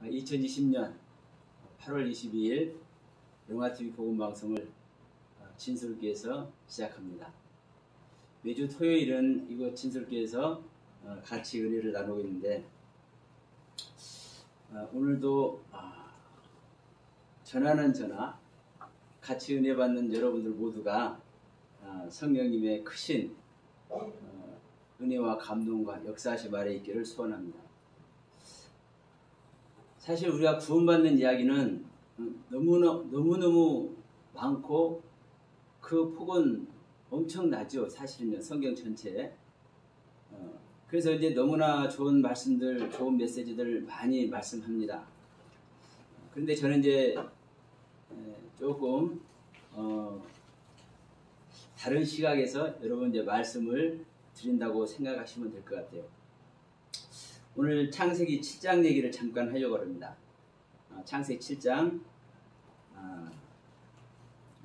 2020년 8월 22일 영화TV 복음방송을 진솔교에서 시작합니다. 매주 토요일은 이곳 진솔교에서 같이 은혜를 나누고 있는데 오늘도 전하는 전하 같이 은혜 받는 여러분들 모두가 성령님의 크신 은혜와 감동과 역사하심 아래 있기를 소원합니다. 사실 우리가 구원받는 이야기는 너무너무 많고 그 폭은 엄청나죠. 사실은요, 성경 전체에. 그래서 이제 너무나 좋은 말씀들, 좋은 메시지들 많이 말씀합니다. 그런데 저는 이제 조금 다른 시각에서 여러분 이제 말씀을 드린다고 생각하시면 될 것 같아요. 오늘 창세기 7장 얘기를 잠깐 하려고 합니다. 창세기 7장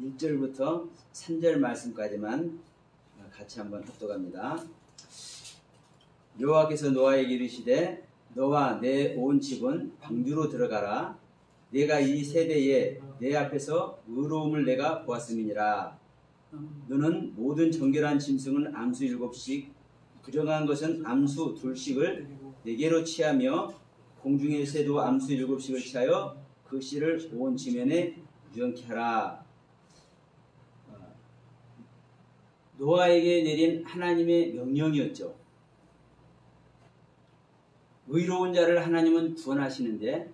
1절부터 3절 말씀까지만 같이 한번 합독합니다. 여호와께서 노아에게 이르시되 너와 내 온 집은 방주로 들어가라. 내가 이 세대에 내 앞에서 의로움을 내가 보았음이니라. 너는 모든 정결한 짐승은 암수 7씩 부정한 것은 암수 2씩을 네개로 취하며 공중의 새도 암수 7씩을 취하여 그 씨를 온 지면에 유영케 하라. 노아에게 내린 하나님의 명령이었죠. 의로운 자를 하나님은 구원하시는데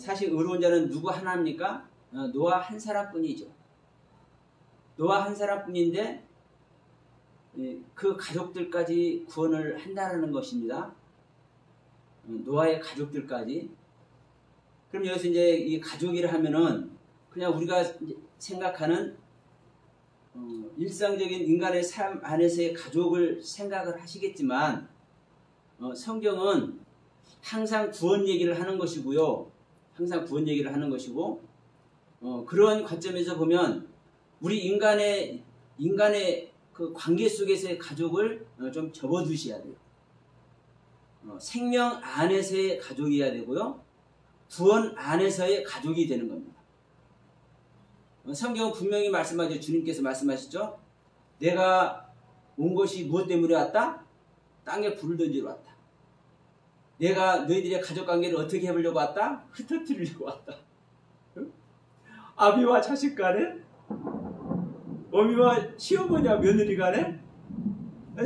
사실 의로운 자는 누구 하나입니까? 노아 한 사람뿐이죠. 노아 한 사람뿐인데 그 가족들까지 구원을 한다는 것입니다. 노아의 가족들까지. 그럼 여기서 이제 이 가족이라 하면은 그냥 우리가 생각하는 일상적인 인간의 삶 안에서의 가족을 생각을 하시겠지만 성경은 항상 구원 얘기를 하는 것이고요. 항상 구원 얘기를 하는 것이고 그런 관점에서 보면 우리 인간의 그 관계 속에서의 가족을 좀 접어두셔야 돼요. 생명 안에서의 가족이어야 되고요. 구원 안에서의 가족이 되는 겁니다. 성경은 분명히 말씀하죠. 주님께서 말씀하시죠. 내가 온 것이 무엇 때문에 왔다? 땅에 불을 던지러 왔다. 내가 너희들의 가족관계를 어떻게 해보려고 왔다? 흩어뜨리려고 왔다. 아비와 자식 간에, 어미와 시어머니와 며느리 간에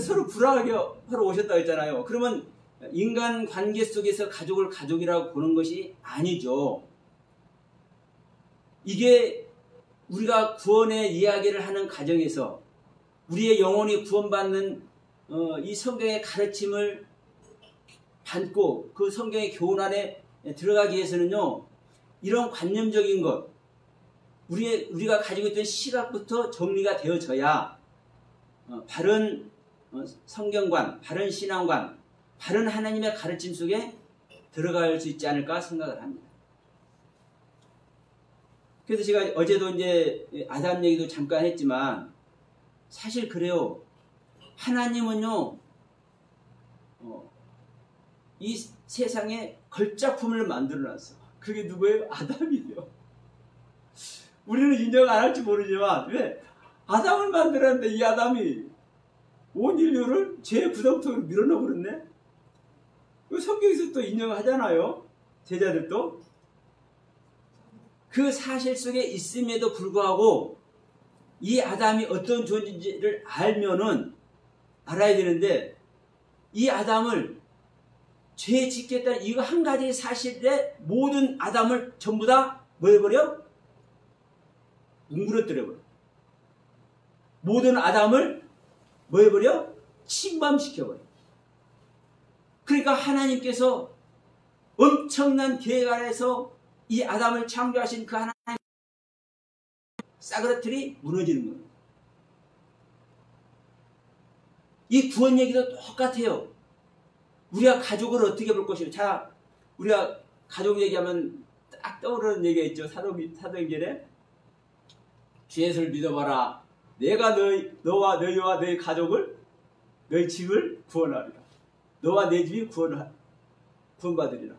서로 불화하게 하러 오셨다고 했잖아요. 그러면 인간 관계 속에서 가족을 가족이라고 보는 것이 아니죠. 이게 우리가 구원의 이야기를 하는 가정에서 우리의 영혼이 구원받는 이 성경의 가르침을 받고 그 성경의 교훈 안에 들어가기 위해서는요, 이런 관념적인 것, 우리가 가지고 있던 시각부터 정리가 되어져야 바른 성경관, 바른 신앙관, 바른 하나님의 가르침 속에 들어갈 수 있지 않을까 생각을 합니다. 그래서 제가 어제도 이제 아담 얘기도 잠깐 했지만 사실 그래요. 하나님은요, 이 세상에 걸작품을 만들어놨어. 그게 누구예요? 아담이에요. 우리는 인정 안 할지 모르지만 왜? 아담을 만들었는데 이 아담이 온 인류를 죄의 구덩텅이로 밀어넣어 버렸네? 성경에서 또 인정하잖아요. 제자들도. 그 사실 속에 있음에도 불구하고 이 아담이 어떤 존재인지를 알아야 되는데 이 아담을 죄 짓겠다는 이거 한 가지 사실에 모든 아담을 전부 다 뭐 해버려? 뭉그러뜨려버려. 모든 아담을 뭐 해버려? 침범시켜버려. 그러니까 하나님께서 엄청난 계획 안에서 이 아담을 창조하신 그 하나님 싸그러뜨리 무너지는 겁니다. 이 구원 얘기도 똑같아요. 우리가 가족을 어떻게 볼 것이요. 자, 우리가 가족 얘기하면 딱 떠오르는 얘기가 있죠. 사도행전에 주 예수를 믿어봐라. 내가 너와 너희 가족을, 너희 집을 구원하리라. 너와 내 집이 구원받으리라.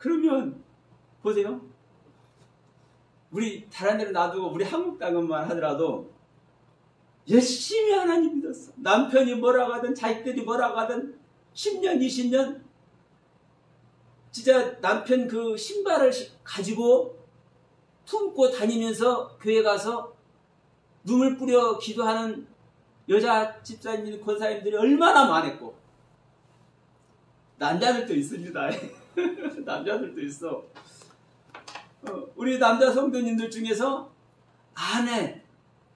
그러면 보세요. 우리 다른 데로 놔두고 우리 한국 땅만 하더라도 열심히 하나님 믿었어. 남편이 뭐라고 하든 자식들이 뭐라고 하든 10년 20년 진짜 남편 그 신발을 가지고 품고 다니면서 교회 가서 눈물 뿌려 기도하는 여자 집사님, 권사님들이 얼마나 많았고, 남자들도 있습니다. 남자들도 있어. 우리 남자 성도님들 중에서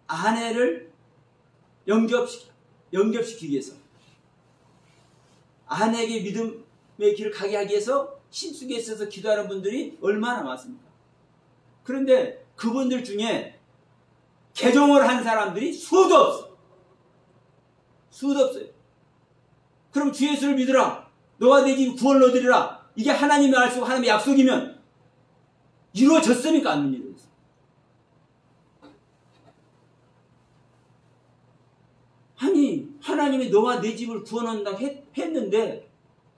아내를 영접시키기 위해서, 아내에게 믿음의 길을 가게 하기 위해서 심숙에 있어서 기도하는 분들이 얼마나 많습니까? 그런데 그분들 중에 개종을 한 사람들이 수도 없어. 수도 없어요. 그럼 주 예수를 믿으라. 너와 내 집 구원을 얻으리라. 이게 하나님의 말씀, 하나님의 약속이면 이루어졌습니까? 안 이루어졌어요. 아니, 하나님이 너와 내 집을 구원한다고 했는데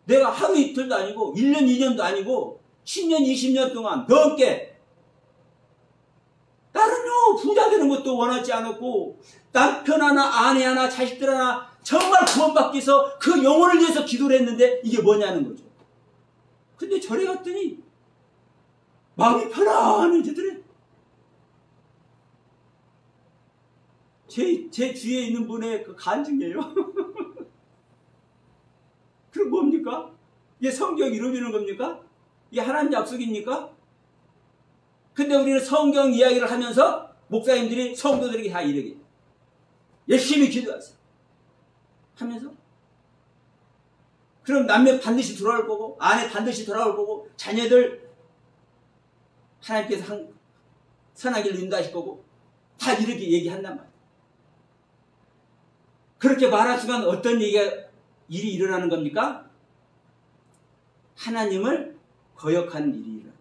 내가 하루 이틀도 아니고 1년 2년도 아니고 10년 20년 동안 넘게 나는요 부자 되는 것도 원하지 않았고 남편 하나 아내 하나 자식들 하나 정말 구원받기 위해서 그 영혼을 위해서 기도를 했는데 이게 뭐냐는 거죠. 근데 절에 갔더니 마음이 편안해지더래. 제 주위에 있는 분의 그 간증이에요. 그럼 뭡니까? 이게 성경이 이루어지는 겁니까? 이게 하나님 약속입니까? 근데 우리는 성경 이야기를 하면서 목사님들이 성도들에게 다 이르게 열심히 기도하세요 하면서, 그럼 남편 반드시 돌아올 거고 아내 반드시 돌아올 거고 자녀들 하나님께서 선한 길로 인도하실 거고 다 이렇게 얘기한단 말이에요. 그렇게 말할 순간 어떤 일이 일어나는 겁니까? 하나님을 거역하는 일이 일어나요.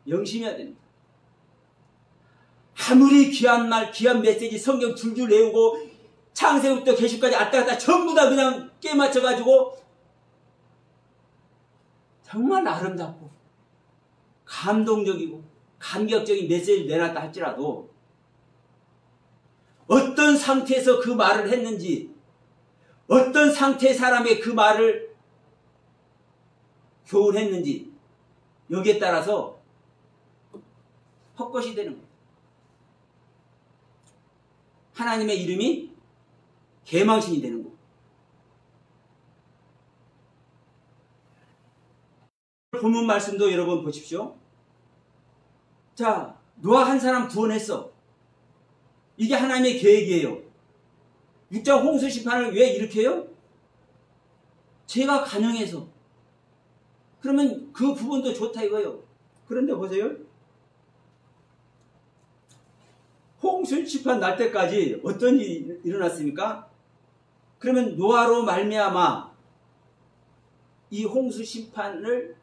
명심해야 됩니다. 아무리 귀한 말, 귀한 메시지 성경 줄줄 외우고 창세부터 계시까지 왔다 갔다 전부 다 그냥 깨맞춰가지고 정말 아름답고 감동적이고 감격적인 메시지를 내놨다 할지라도 어떤 상태에서 그 말을 했는지, 어떤 상태의 사람의 그 말을 교훈했는지 여기에 따라서 헛것이 되는 거예요. 하나님의 이름이 개망신이 되는 거예요. 본문 말씀도 여러분 보십시오. 자, 노아 한 사람 구원했어. 이게 하나님의 계획이에요. 육자 홍수 심판을 왜 일으켜요? 죄가 간영해서. 그러면 그 부분도 좋다 이거예요. 그런데 보세요. 홍수 심판 날 때까지 어떤 일이 일어났습니까? 그러면 노아로 말미암아 이 홍수 심판을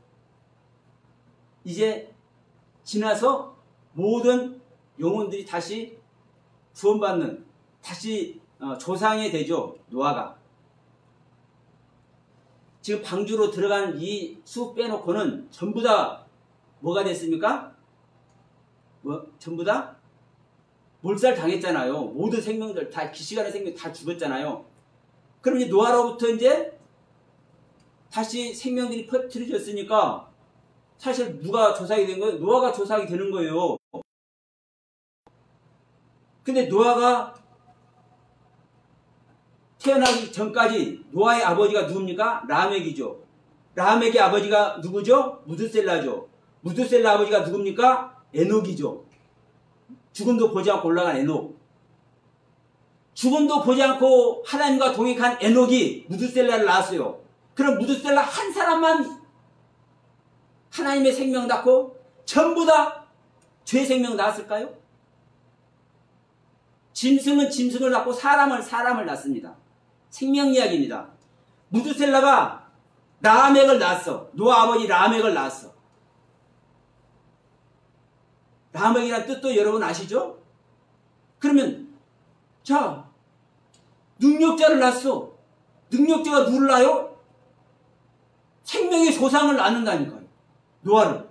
이제 지나서 모든 영혼들이 다시 구원받는, 다시 조상이 되죠. 노아가. 지금 방주로 들어간 이 수 빼놓고는 전부 다 뭐가 됐습니까? 전부 다 몰살 당했잖아요. 모든 생명들 다 기시간의 생명 다 죽었잖아요. 그럼 이제 노아로부터 이제 다시 생명들이 퍼뜨려졌으니까 사실 누가 조상이 된 거예요? 노아가 조상이 되는 거예요. 근데 노아가 태어나기 전까지 노아의 아버지가 누굽니까? 라멕이죠. 라멕의 아버지가 누구죠? 무드셀라죠. 무드셀라 아버지가 누굽니까? 에녹이죠. 죽음도 보지 않고 올라간 에녹. 죽음도 보지 않고 하나님과 동행한 에녹이 무드셀라를 낳았어요. 그럼 무드셀라 한 사람만 하나님의 생명 낳고 전부 다 죄 생명 낳았을까요? 짐승은 짐승을 낳고 사람을 낳습니다. 생명 이야기입니다. 무드셀라가 라멕을 낳았어. 노아 아버지 라멕을 낳았어. 라멕이라는 뜻도 여러분 아시죠? 그러면 자, 능력자를 낳았어. 능력자가 누굴 낳아요? 생명의 조상을 낳는다니까요. 노아를.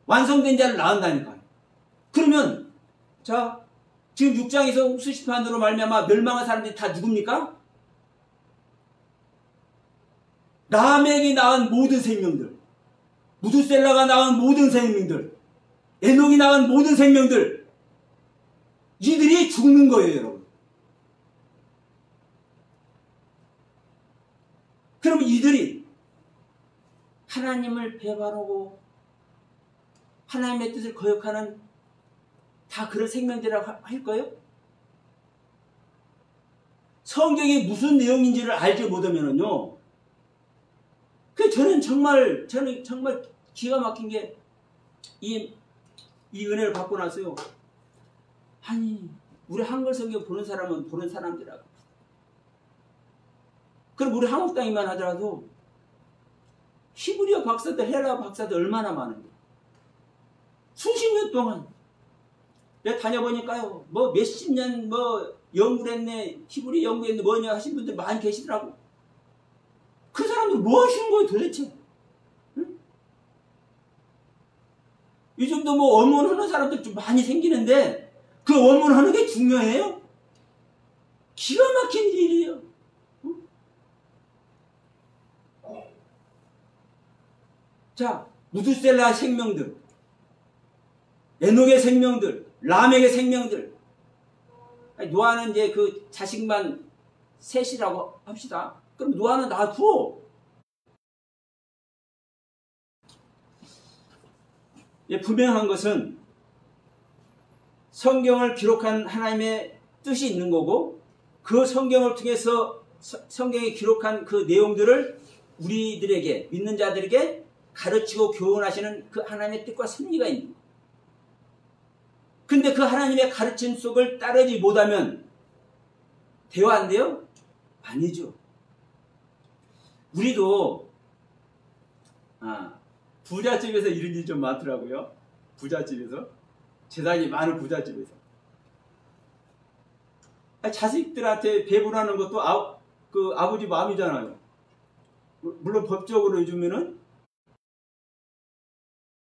완성된 자를 낳는다니까요. 그러면 자 지금 6장에서 옥수심판으로 말미암아 멸망한 사람들이 다 누굽니까? 라멕이 낳은 모든 생명들, 무두셀라가 낳은 모든 생명들, 에녹이 낳은 모든 생명들, 이들이 죽는 거예요, 여러분. 그럼 이들이 하나님을 배반하고 하나님의 뜻을 거역하는 다 그런 생명들이라고 할까요? 성경이 무슨 내용인지를 알지 못하면은요, 저는 정말 기가 막힌 게 이 은혜를 받고 나서요. 아니, 우리 한글 성경 보는 사람은 보는 사람들하고. 그럼 우리 한국 땅에만 하더라도 히브리어 박사들, 헬라어 박사들 얼마나 많은데. 수십 년 동안 내가 다녀보니까요, 뭐 몇십 년 뭐 연구를 했네, 히브리 연구했네, 뭐냐 하신 분들 많이 계시더라고. 그 사람들 뭐 하시는 거예요 도대체? 응? 요즘도 뭐 원문하는 사람들 좀 많이 생기는데 그 원문하는 게 중요해요? 기가 막힌 일이에요. 응? 자, 무두셀라 생명들, 에녹의 생명들, 라멕의 생명들. 노아는 이제 그 자식만 셋이라고 합시다. 그럼 노아는 놔두어. 분명한 것은 성경을 기록한 하나님의 뜻이 있는 거고, 그 성경을 통해서 성경에 기록한 그 내용들을 우리들에게, 믿는 자들에게 가르치고 교훈하시는 그 하나님의 뜻과 섭리가 있는 거예요. 근데 그 하나님의 가르침 속을 따르지 못하면 돼요, 안 돼요? 아니죠. 우리도 부잣집에서 이런 일이 좀 많더라고요. 부잣집에서. 재산이 많은 부잣집에서. 자식들한테 배분하는 것도 그 아버지 마음이잖아요. 물론 법적으로 요즘에는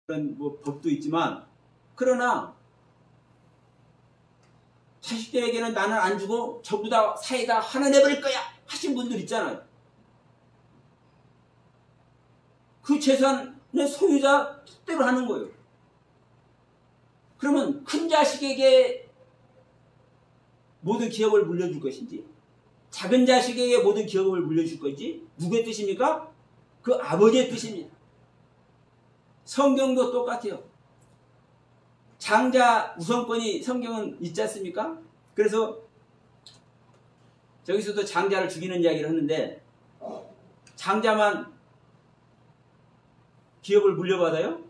그런 뭐 법도 있지만, 그러나 자식들에게는 나는 안 주고 전부 다 사이다 하나 내버릴 거야 하신 분들 있잖아요. 그 재산의 소유자 뜻대로 하는 거예요. 그러면 큰 자식에게 모든 기업을 물려줄 것인지, 작은 자식에게 모든 기업을 물려줄 것인지, 누구의 뜻입니까? 그 아버지의 뜻입니다. 성경도 똑같아요. 장자 우선권이 성경은 있지 않습니까? 그래서 저기서도 장자를 죽이는 이야기를 하는데, 장자만 기업을 물려받아요?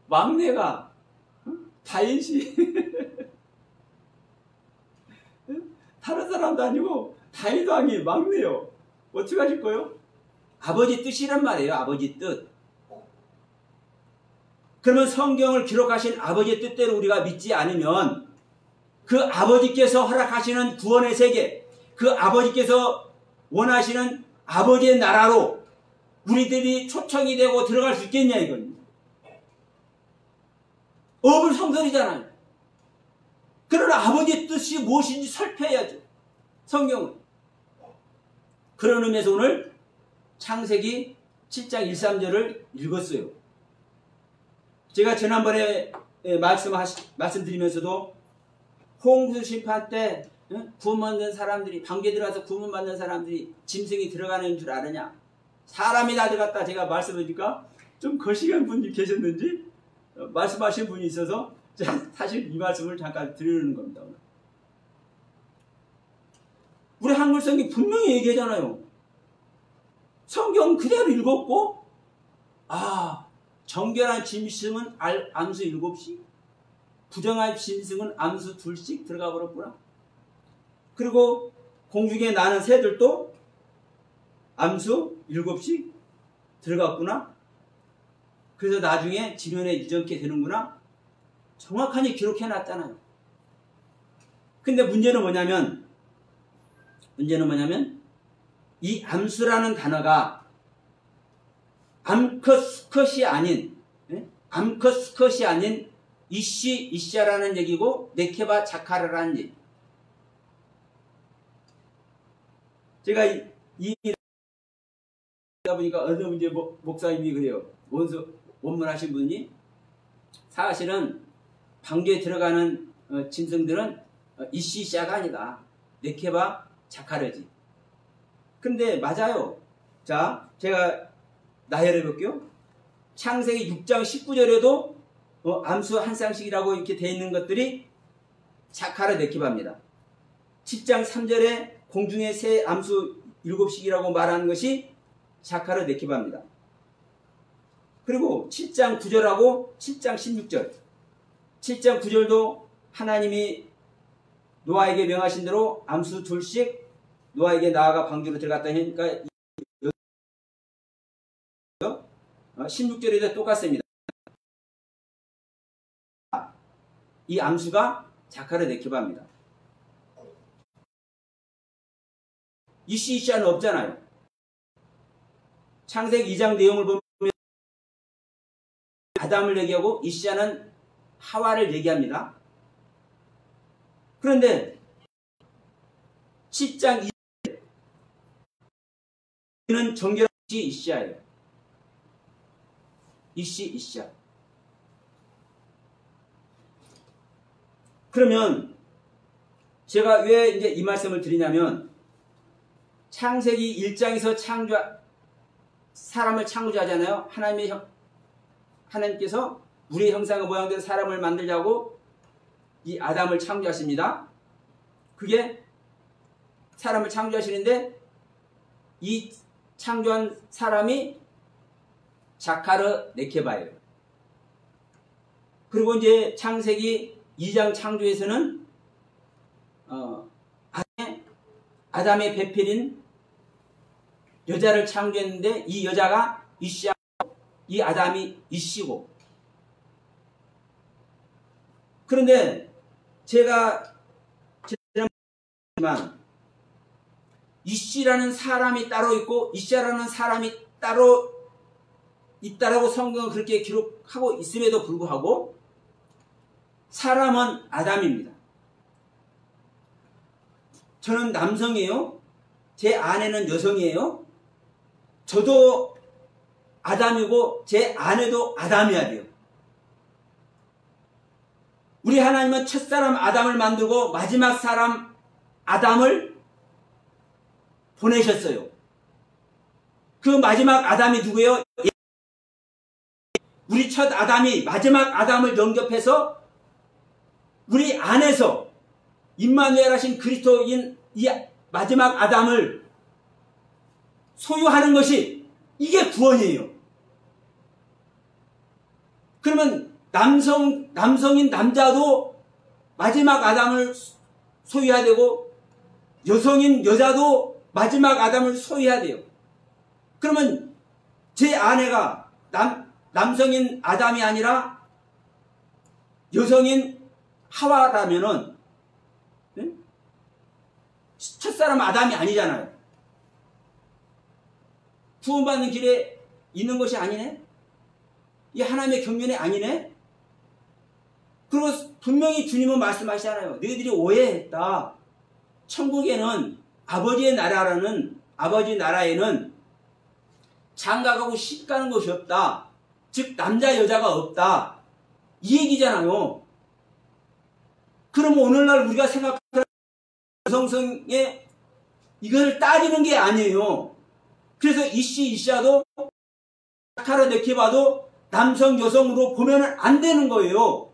막내가 다윗이 다른 사람도 아니고 다윗 왕이 막내요. 어떻게 하실 거예요? 아버지 뜻이란 말이에요. 아버지 뜻. 그러면 성경을 기록하신 아버지의 뜻대로 우리가 믿지 않으면 그 아버지께서 허락하시는 구원의 세계, 그 아버지께서 원하시는 아버지의 나라로 우리들이 초청이 되고 들어갈 수 있겠냐 이겁니다. 어불성설이잖아요. 그러나 아버지의 뜻이 무엇인지 살펴야죠. 성경은. 그런 의미에서 오늘 창세기 7장 1, 3절을 읽었어요. 제가 지난번에 말씀드리면서도 홍수 심판 때 구원받는 사람들이, 방귀에 들어가서 구원받는 사람들이 짐승이 들어가는 줄 아느냐? 사람이 다 들어갔다 제가 말씀하니까 좀 거시기한 분이 계셨는지 말씀하신 분이 있어서 사실 이 말씀을 잠깐 드리는 겁니다. 우리 한글 성경이 분명히 얘기하잖아요. 성경 그대로 읽었고, 정결한 짐승은 암수 7씩, 부정한 짐승은 암수 2씩 들어가 버렸구나. 그리고 공중에 나는 새들도 암수 7씩 들어갔구나. 그래서 나중에 지면에 이정케 되는구나. 정확하게 기록해놨잖아요. 근데 문제는 뭐냐면 이 암수라는 단어가 암컷 수컷이 아닌 이시 이샤라는 얘기고 네케바 자카르라는 얘기. 제가 이 보니까 어느 문제 목사님이 그래요. 원문하신 분이 사실은 방주에 들어가는 짐승들은 이시 이샤가 아니다. 네케바 자카르지. 근데 맞아요. 자, 제가 나열해 볼게요. 창세기 6장 19절에도 암수 한 쌍씩이라고 이렇게 되어 있는 것들이 자카르 네케바입니다. 7장 3절에 공중의 새 암수 7씩이라고 말하는 것이 자카르 네케바입니다. 그리고 7장 9절하고 7장 16절. 7장 9절도 하나님이 노아에게 명하신 대로 암수 둘씩 노아에게 나아가 방주로 들어갔다 하니까 16절에도 똑같습니다. 이 암수가 자카르 네케바입니다. 이시 이샤는 없잖아요. 창세기 2장 내용을 보면 아담을 얘기하고 이시아는 하와를 얘기합니다. 그런데 10장 2절은 정결한 이시아예요. 이시아. 그러면 제가 왜 이제 이 말씀을 드리냐면 창세기 1장에서 사람을 창조하잖아요. 하나님께서 우리의 형상과 모양대로 사람을 만들자고 이 아담을 창조하십니다. 그게 사람을 창조하시는데 이 창조한 사람이 자카르 네케바예요. 그리고 이제 창세기 2장 창조에서는 아담의 배필인 여자를 창조했는데 이 여자가 이시아고 이 아담이 이시고. 그런데 제가 지난 이시라는 사람이 따로 있고 이시아라는 사람이 따로 있다라고 성경은 그렇게 기록하고 있음에도 불구하고 사람은 아담입니다. 저는 남성이에요. 제 아내는 여성이에요. 저도 아담이고 제 아내도 아담이어야 돼요. 우리 하나님은 첫사람 아담을 만들고 마지막 사람 아담을 보내셨어요. 그 마지막 아담이 누구예요? 우리 첫 아담이 마지막 아담을 영접해서 우리 안에서 임마누엘 하신 그리스도인 이 마지막 아담을 소유하는 것이 이게 구원이에요. 그러면 남성인 남자도 마지막 아담을 소유해야 되고 여성인 여자도 마지막 아담을 소유해야 돼요. 그러면 제 아내가 남성인 아담이 아니라 여성인 하와라면은 첫사람 아담이 아니잖아요. 구원받는 길에 있는 것이 아니네? 이 하나님의 경륜이 아니네? 그리고 분명히 주님은 말씀하시잖아요. 너희들이 오해했다. 천국에는 아버지 나라에는 장가가고 시집가는 것이 없다. 즉 남자 여자가 없다. 이 얘기잖아요. 그러면 오늘날 우리가 생각하는 여성성에 이걸 따지는 게 아니에요. 그래서 이시아도 자카르 네케바도 남성 여성으로 보면 안 되는 거예요.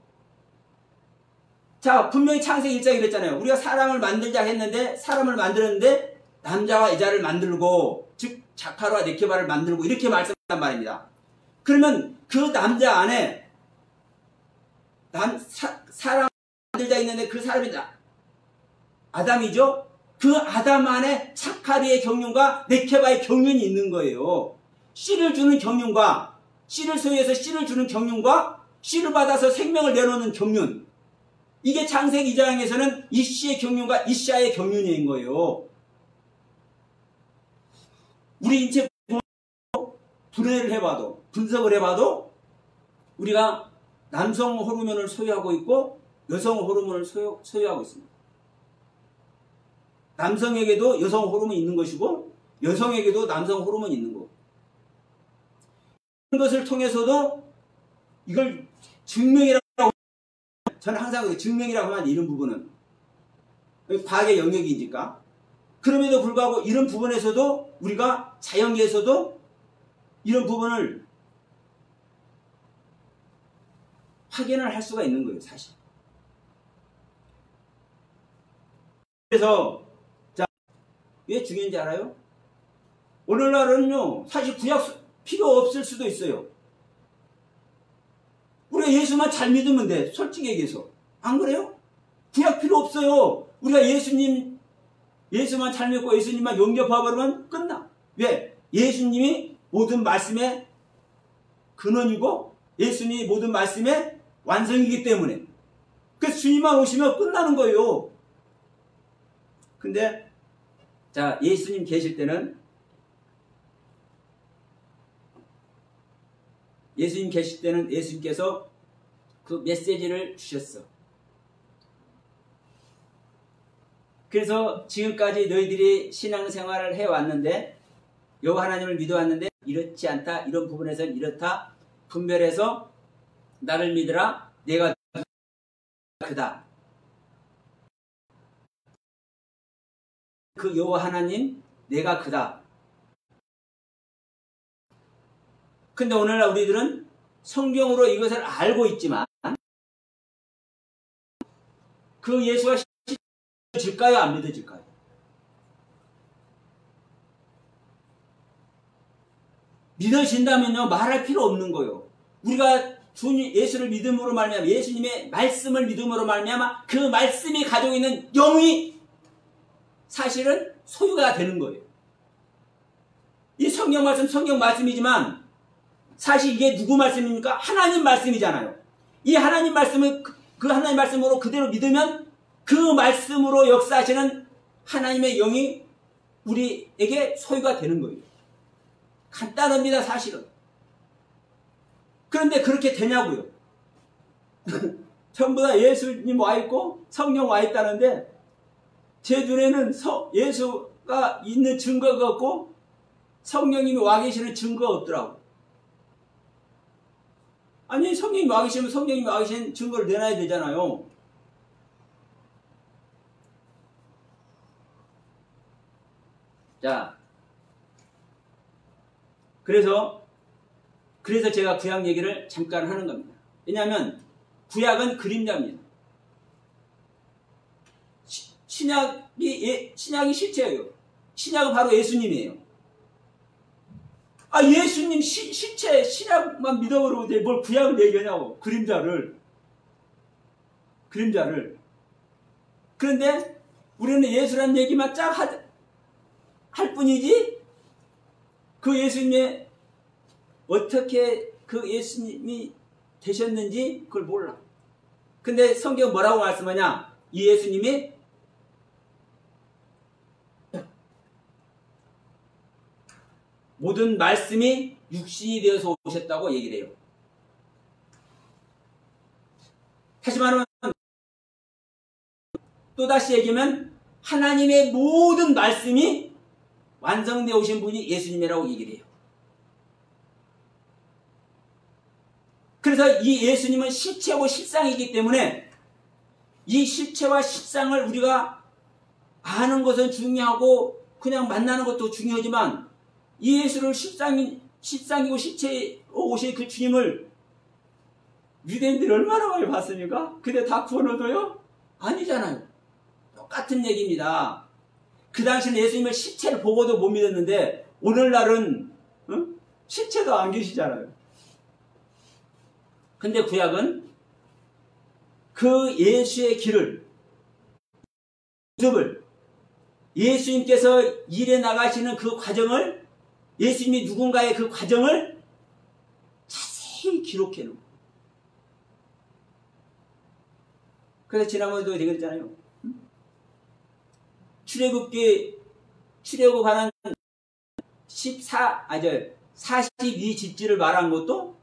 자, 분명히 창세기 1장에 그랬잖아요. 우리가 사람을 만들자 했는데 사람을 만들었는데 남자와 여자를 만들고 즉 자카르와 네케바를 만들고 이렇게 말씀한단 말입니다. 그러면 그 남자 안에 사람 만들자 있는데 그 사람이 아담이죠? 그 아담 안에 자카르의 경륜과 네케바의 경륜이 있는 거예요. 씨를 주는 경륜과 씨를 소유해서 씨를 주는 경륜과 씨를 받아서 생명을 내놓는 경륜. 이게 창세기 2장에서는 이씨의 경륜과 이시아의 경륜인 거예요. 우리 인체 분해를 해봐도, 분석을 해봐도 우리가 남성 호르몬을 소유하고 있고 여성 호르몬을 소유하고 있습니다. 남성에게도 여성 호르몬이 있는 것이고 여성에게도 남성 호르몬이 있는 거고, 이런 것을 통해서도 이걸 증명이라고, 저는 항상 증명이라고 하면 이런 부분은 과학의 영역이니까, 그럼에도 불구하고 이런 부분에서도 우리가 자연계에서도 이런 부분을 확인을 할 수가 있는 거예요, 사실. 그래서 자, 왜 중요한지 알아요? 오늘날은요 사실 구약 필요 없을 수도 있어요. 우리가 예수만 잘 믿으면 돼, 솔직히 얘기해서. 안 그래요? 구약 필요 없어요. 우리가 예수만 잘 믿고 예수님만 영접하버리면 끝나. 왜? 예수님이 모든 말씀의 근원이고 예수님이 모든 말씀의 완성이기 때문에. 그래서 주님만 오시면 끝나는 거예요. 근데 자, 예수님 계실 때는, 예수님 계실 때는 예수님께서 그 메시지를 주셨어. 그래서 지금까지 너희들이 신앙생활을 해왔는데, 여호와 하나님을 믿어왔는데 이렇지 않다, 이런 부분에서는 이렇다, 분별해서 나를 믿으라, 내가 그다. 그 여호와 하나님, 내가 그다. 근데 오늘날 우리들은 성경으로 이것을 알고 있지만 그 예수가 믿어질까요? 안 믿어질까요? 믿어진다면요 말할 필요 없는 거예요. 우리가 예수를 믿음으로 말미암아, 예수님의 말씀을 믿음으로 말미암아 그 말씀이 가지고 있는 영이 사실은 소유가 되는 거예요. 이 성경 말씀, 성경 말씀이지만 사실 이게 누구 말씀입니까? 하나님 말씀이잖아요. 이 하나님 말씀을 그 하나님 말씀으로 그대로 믿으면 그 말씀으로 역사하시는 하나님의 영이 우리에게 소유가 되는 거예요. 간단합니다, 사실은. 그런데 그렇게 되냐고요. 전부 다 예수님 와 있고 성령 와 있다는데 제 눈에는 예수가 있는 증거가 없고 성령님이 와 계시는 증거가 없더라고. 아니, 성령님이 와 계시면 성령님이 와 계시는 증거를 내놔야 되잖아요. 자, 그래서 제가 구약 얘기를 잠깐 하는 겁니다. 왜냐하면 구약은 그림자입니다. 신약이 실체예요. 신약은 바로 예수님이에요. 아, 예수님 실체, 신약만 믿어버리고 뭘 구약을 얘기하냐고. 그림자를. 그런데 우리는 예수라는 얘기만 쫙 할 뿐이지, 그 예수님의 어떻게 그 예수님이 되셨는지 그걸 몰라. 근데 성경 뭐라고 말씀하냐? 이 예수님이 모든 말씀이 육신이 되어서 오셨다고 얘기를 해요. 다시 말하면, 또다시 얘기하면 하나님의 모든 말씀이 완성되어 오신 분이 예수님이라고 얘기를 해요. 그래서 이 예수님은 실체고 실상이기 때문에 이 실체와 실상을 우리가 아는 것은 중요하고 그냥 만나는 것도 중요하지만, 이 예수를 실상이고 실체로 오신 그 주님을 유대인들이 얼마나 많이 봤습니까? 근데 다 구원 얻어요? 아니잖아요. 똑같은 얘기입니다. 그 당시는 예수님의 실체를 보고도 못 믿었는데 오늘날은 실체도 안 계시잖아요. 근데 구약은 그 예수의 길을, 모습을, 예수님께서 일해 나가시는 그 과정을, 예수님이 누군가의 그 과정을 자세히 기록해 놓은 거예요. 그래서 지난번에도 얘기했잖아요. 출애굽하는 42지지를 말한 것도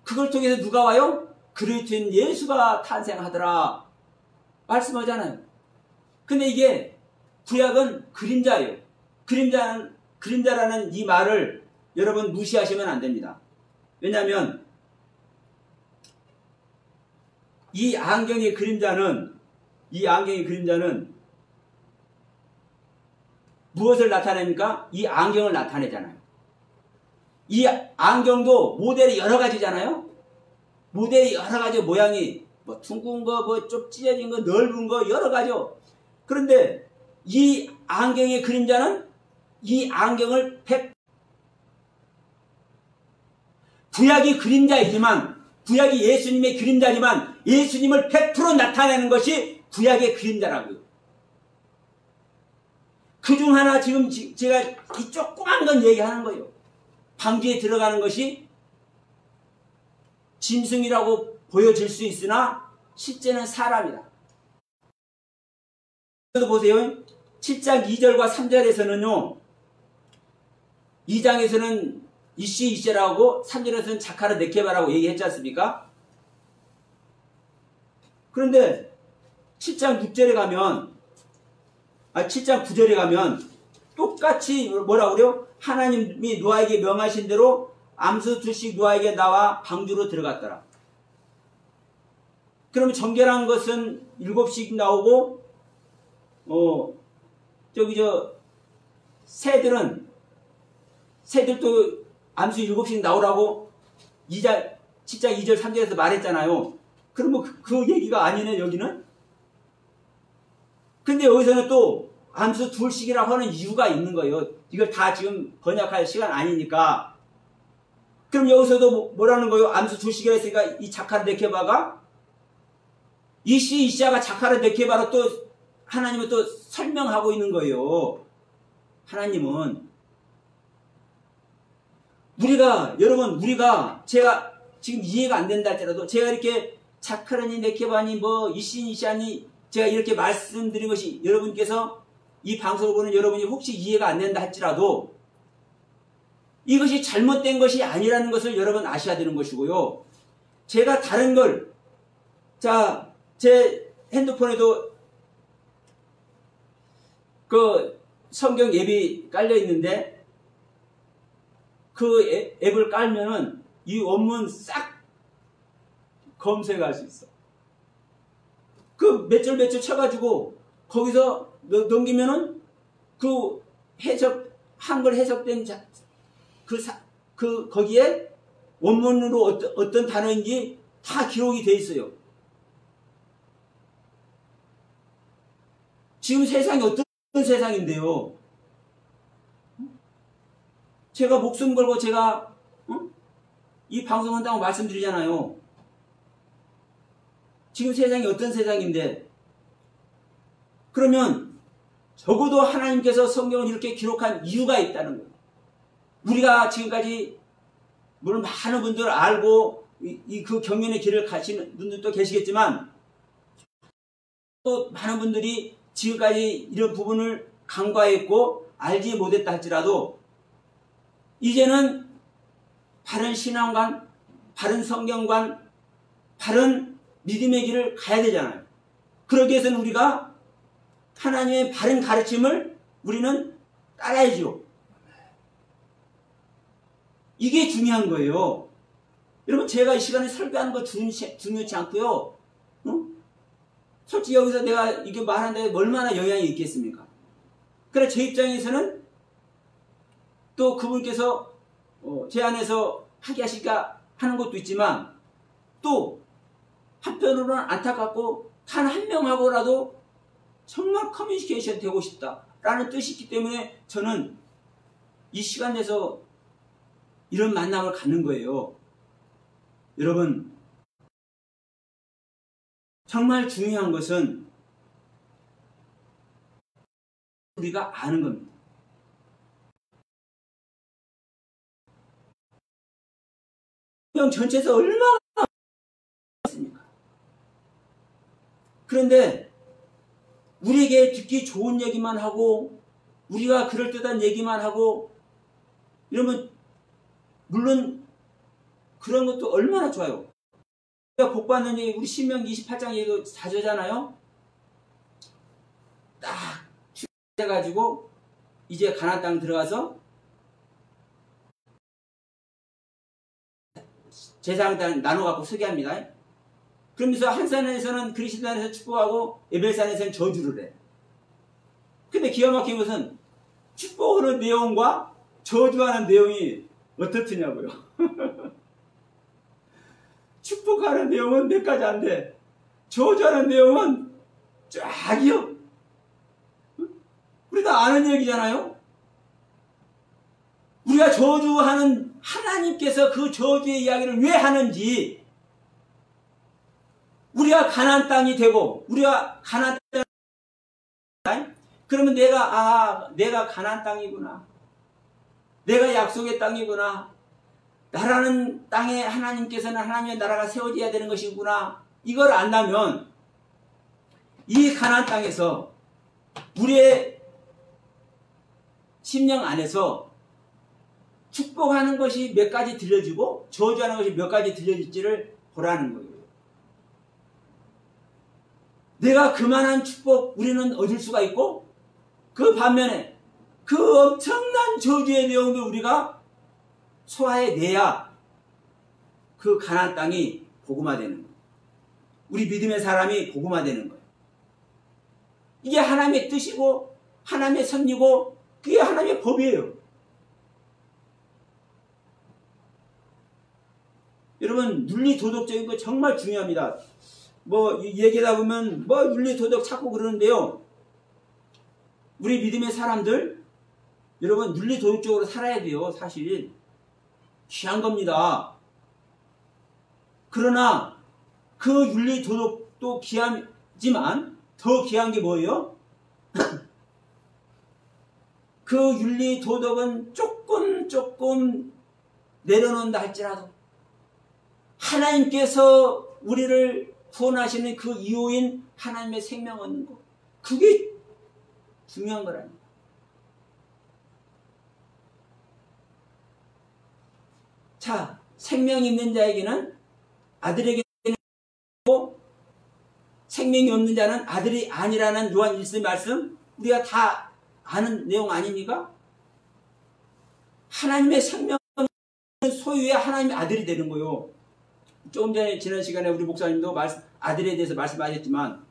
그걸 통해서 누가 와요? 그리스도인 예수가 탄생하더라 말씀하잖아요. 근데 이게 구약은 그림자예요. 그림자라는 이 말을 여러분 무시하시면 안 됩니다. 왜냐하면 이 안경의 그림자는 무엇을 나타냅니까? 이 안경을 나타내잖아요. 이 안경도 모델이 여러 가지잖아요. 모델이 여러 가지 모양이 뭐 둥근 거, 뭐 좀 찢어진 거, 넓은 거 여러 가지요. 그런데 이 안경의 그림자는 이 안경을 구약이 그림자이지만 구약이 예수님의 그림자지만 예수님을 100% 나타내는 것이 구약의 그림자라고요. 그중 하나 지금 제가 이 조그만 건 얘기하는 거예요. 방주에 들어가는 것이 짐승이라고 보여질 수 있으나 실제는 사람이다. 그래서 보세요. 7장 2절과 3절에서는요. 2장에서는 이시라고 3절에서는 자카르 네케바라고 얘기했지 않습니까? 그런데 7장 6절에 가면 7장 9절에 가면 똑같이 뭐라고 그래요? 하나님이 노아에게 명하신 대로 암수 둘씩 노아에게 나와 방주로 들어갔더라. 그러면 정결한 것은 7씩 나오고 새들도 암수 7씩 나오라고 7장 2절 3절에서 말했잖아요. 그러면 그 얘기가 아니네 여기는. 근데 여기서는 또 암수 2씩이라고 하는 이유가 있는 거예요. 이걸 다 지금 번역할 시간 아니니까. 그럼 여기서도 뭐라는 거예요? 암수 2씩이라 했으니까 이 자카르 네케바가 이시아가 자카르 네케바로 또 하나님은 또 설명하고 있는 거예요. 하나님은 여러분 제가 지금 이해가 안 된다 할지라도 제가 이렇게 자카르니 네케바니 뭐 이시아니 제가 이렇게 말씀드린 것이 여러분께서 이 방송을 보는 여러분이 혹시 이해가 안 된다 할지라도 이것이 잘못된 것이 아니라는 것을 여러분 아셔야 되는 것이고요. 제가 다른 걸 제 핸드폰에도 그 성경 앱이 깔려 있는데 그 앱을 깔면은 이 원문 싹 검색할 수 있어. 그 몇 줄 쳐가지고 거기서 넘기면은 그 한글 해석된 거기에 원문으로 어떤 단어인지 다 기록이 돼 있어요. 지금 세상이 어떤 세상인데요. 제가 목숨 걸고 제가 이 방송한다고 말씀드리잖아요. 지금 세상이 어떤 세상인데 그러면 적어도 하나님께서 성경을 이렇게 기록한 이유가 있다는 거예요. 우리가 지금까지 물론 많은 분들 알고 그 경륜의 길을 가시는 분들도 계시겠지만 또 많은 분들이 지금까지 이런 부분을 간과했고 알지 못했다 할지라도 이제는 바른 신앙관, 바른 성경관, 바른 믿음의 길을 가야 되잖아요. 그러기 위해서는 우리가 하나님의 바른 가르침을 우리는 따라야죠. 이게 중요한 거예요. 여러분 제가 이 시간에 설교하는 거 중요치 않고요. 솔직히 여기서 내가 이게 말하는데 얼마나 영향이 있겠습니까? 그래 제 입장에서는 또 그분께서 제 안에서 하게 하시니까 하는 것도 있지만 또 한편으로는 안타깝고 단 한 명하고라도 정말 커뮤니케이션 되고 싶다라는 뜻이 있기 때문에 저는 이 시간 내서 이런 만남을 갖는 거예요. 여러분 정말 중요한 것은 우리가 아는 겁니다. 성경 전체에서 얼마나 많습니까? 그런데 우리에게 듣기 좋은 얘기만 하고 우리가 그럴듯한 얘기만 하고 이러면 물론 그런 것도 얼마나 좋아요. 우리가 복 받는 얘기, 우리 신명기 28장 얘기도 자주 하잖아요. 딱 해가지고 이제 가나안 땅 들어가서 제사장 땅 나눠갖고 서게 합니다. 그러면서 한 산에서는 그리스도안에서 축복하고 에벨산에서는 저주를 해. 근데 기가 막힌 것은 축복하는 내용과 저주하는 내용이 어떻더냐고요. 축복하는 내용은 몇 가지 안 돼. 저주하는 내용은 쫙이요. 우리 다 아는 얘기잖아요. 우리가 저주하는 하나님께서 그 저주의 이야기를 왜 하는지, 우리가 가나안 땅이 되고 우리가 가나안 땅, 그러면 내가 가나안 땅이구나, 내가 약속의 땅이구나, 나라는 땅에 하나님께서는 하나님의 나라가 세워져야 되는 것이구나, 이걸 안다면 이 가나안 땅에서 우리의 심령 안에서 축복하는 것이 몇 가지 들려지고 저주하는 것이 몇 가지 들려질지를 보라는 거예요. 내가 그만한 축복 우리는 얻을 수가 있고, 그 반면에 그 엄청난 저주의 내용도 우리가 소화해내야 그 가나안 땅이 복음화되는 거예요. 우리 믿음의 사람이 복음화되는 거예요. 이게 하나님의 뜻이고 하나님의 섭리고 그게 하나님의 법이에요. 여러분, 윤리 도덕적인 거 정말 중요합니다. 얘기하다 보면 윤리 도덕 찾고 그러는데요. 우리 믿음의 사람들, 여러분, 윤리 도덕적으로 살아야 돼요. 사실 귀한 겁니다. 그러나 그 윤리 도덕도 귀하지만 더 귀한 게 뭐예요? 그 윤리 도덕은 조금 내려놓는다 할지라도 하나님께서 우리를 구원하시는 그 이유인 하나님의 생명 얻는 것, 그게 중요한 거랍니다. 자, 생명 있는 자에게는 아들에게는 생명이 없는 자는 아들이 아니라는 요한 1서 말씀, 우리가 다 아는 내용 아닙니까? 하나님의 생명 소유의 하나님의 아들이 되는 거예요. 조금 전에 지난 시간에 우리 목사님도 아들에 대해서 말씀하셨지만,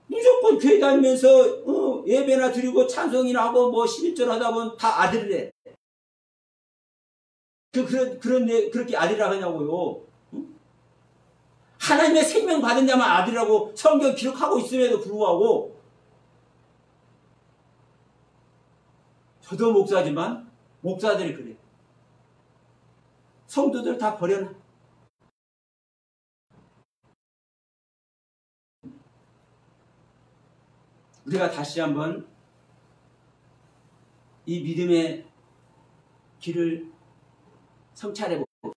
무조건 교회 다니면서 예배나 드리고 찬송이나 하고 11절 하다 보면 다 아들이래. 그렇게 아들이라고 하냐고요. 하나님의 생명 받은 자만 아들이라고 성경 기록하고 있음에도 불구하고, 저도 목사지만 목사들이 그래요. 성도들 다 버려놔. 우리가 다시 한번 이 믿음의 길을 성찰해보고,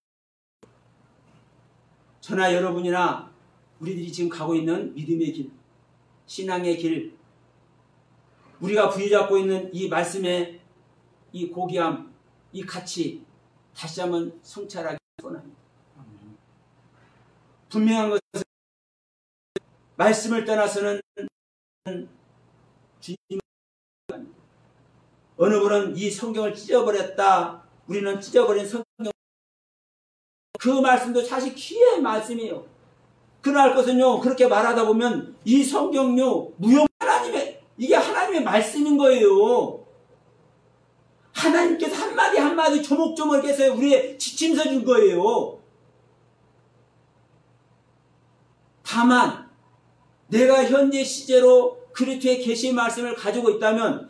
저나 여러분이나 우리들이 지금 가고 있는 믿음의 길, 신앙의 길, 우리가 부여잡고 있는 이 말씀의 이 고귀함, 이 가치 다시 한번 성찰하기 원합니다. 분명한 것은 말씀을 떠나서는 주님, 어느 분은 이 성경을 찢어버렸다, 우리는 찢어버린 성경, 그 말씀도 사실 귀의 말씀이에요. 그날 것은요, 그렇게 말하다 보면 이 성경요, 이게 하나님의 말씀인 거예요. 하나님께서 한마디 한마디 조목조목 해서 우리의 지침서 준 거예요. 다만 내가 현재 시제로 그리스도의 계시의 말씀을 가지고 있다면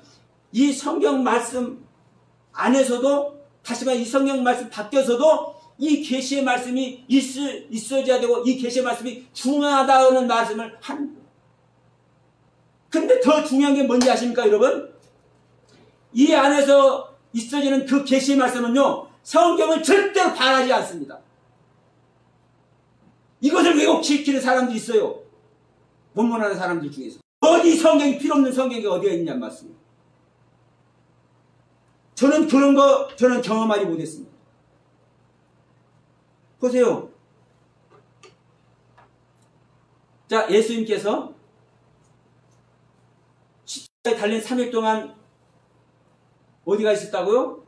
이 성경 말씀 안에서도, 다시 말해 이 성경 말씀 밖에서도 이 계시의 말씀이 있어져야 되고, 이 계시의 말씀이 중요하다는 말씀을 하는 거예요. 근데 더 중요한 게 뭔지 아십니까, 여러분? 이 안에서 있어지는 그 계시의 말씀은요, 성경을 절대로 반하지 않습니다. 이것을 왜곡시키는 사람들이 있어요. 본문하는 사람들 중에서. 어디 성경이 필요 없는 성경이 어디가 있냐는 말씀이에요. 저는 그런 거 경험하지 못했습니다. 보세요. 자, 예수님께서 십자가에 달린 3일 동안 어디가 있었다고요?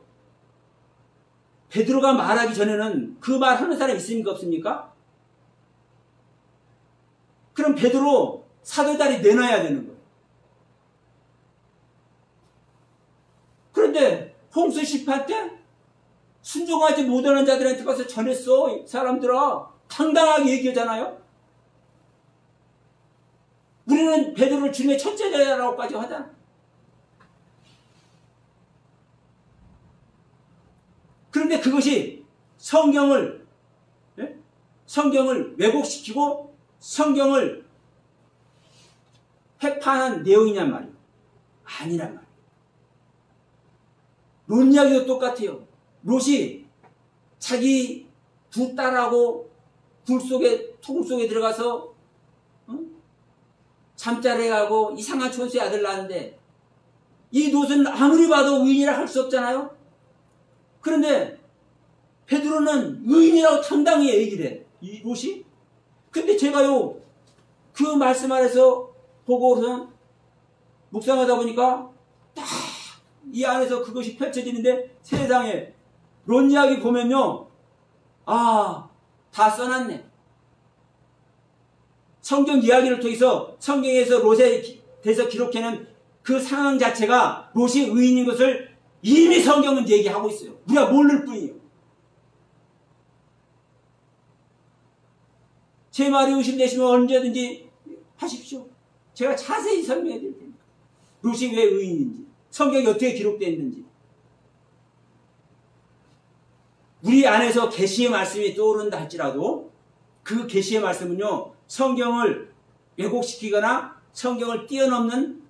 베드로가 말하기 전에는 그 말 하는 사람 있습니까? 없습니까? 그럼 베드로 사도다리 내놔야 되는 거예요. 그런데 홍수 심판 때 순종하지 못하는 자들한테 가서 전했어. 사람들아, 당당하게 얘기하잖아요. 우리는 베드로를 주님의 첫째자라고까지 하잖아. 그런데 그것이 성경을 왜곡시키고 성경을 회파한 내용이냔 말이에요. 아니란 말이에요. 롯 이야기도 똑같아요. 롯이 자기 두 딸하고 통 속에 들어가서 잠자리하고 이상한 촌수의 아들 낳았는데 이 롯은 아무리 봐도 의인이라 할 수 없잖아요. 그런데 베드로는 의인이라고 당당히 얘기를 해. 이 롯이. 근데 제가요 그 말씀 안에서 보고서 묵상하다 보니까 딱 이 안에서 그것이 펼쳐지는데 세상에 롯 이야기 보면요, 아, 다 써놨네. 성경 이야기를 통해서 성경에서 롯에 대해서 기록해낸 그 상황 자체가 롯이 의인인 것을 이미 성경은 얘기하고 있어요. 우리가 모를 뿐이에요. 제 말이 의심되시면 언제든지 하십시오. 제가 자세히 설명해 드릴 테니까. 롯이 왜 의인인지, 성경이 어떻게 기록되어 있는지. 우리 안에서 계시의 말씀이 떠오른다 할지라도 그 계시의 말씀은요, 성경을 왜곡시키거나 성경을 뛰어넘는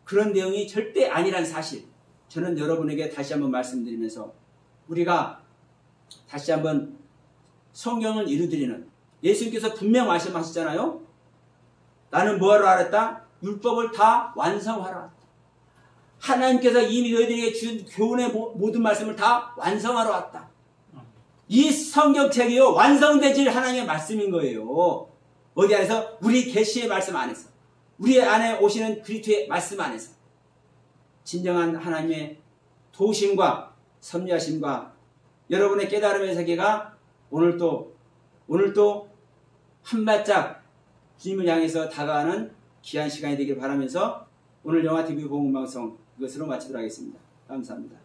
그런 내용이 절대 아니란 사실, 저는 여러분에게 다시 한번 말씀드리면서 우리가 다시 한번 성경을 이루드리는, 예수님께서 분명 말씀하셨잖아요. 나는 뭐하러 왔다? 율법을 다 완성하러 왔다. 하나님께서 이미 너희들에게 준 교훈의 모든 말씀을 다 완성하러 왔다. 이 성경책이요, 완성되질 하나님의 말씀인 거예요. 어디 안에서? 우리 계시의 말씀 안에서, 우리 안에 오시는 그리스도의 말씀 안에서 진정한 하나님의 도우심과 섭리하심과 여러분의 깨달음의 세계가 오늘도 한 발짝 주님을 향해서 다가가는 귀한 시간이 되길 바라면서 오늘 영화TV 복음방송 이것으로 마치도록 하겠습니다. 감사합니다.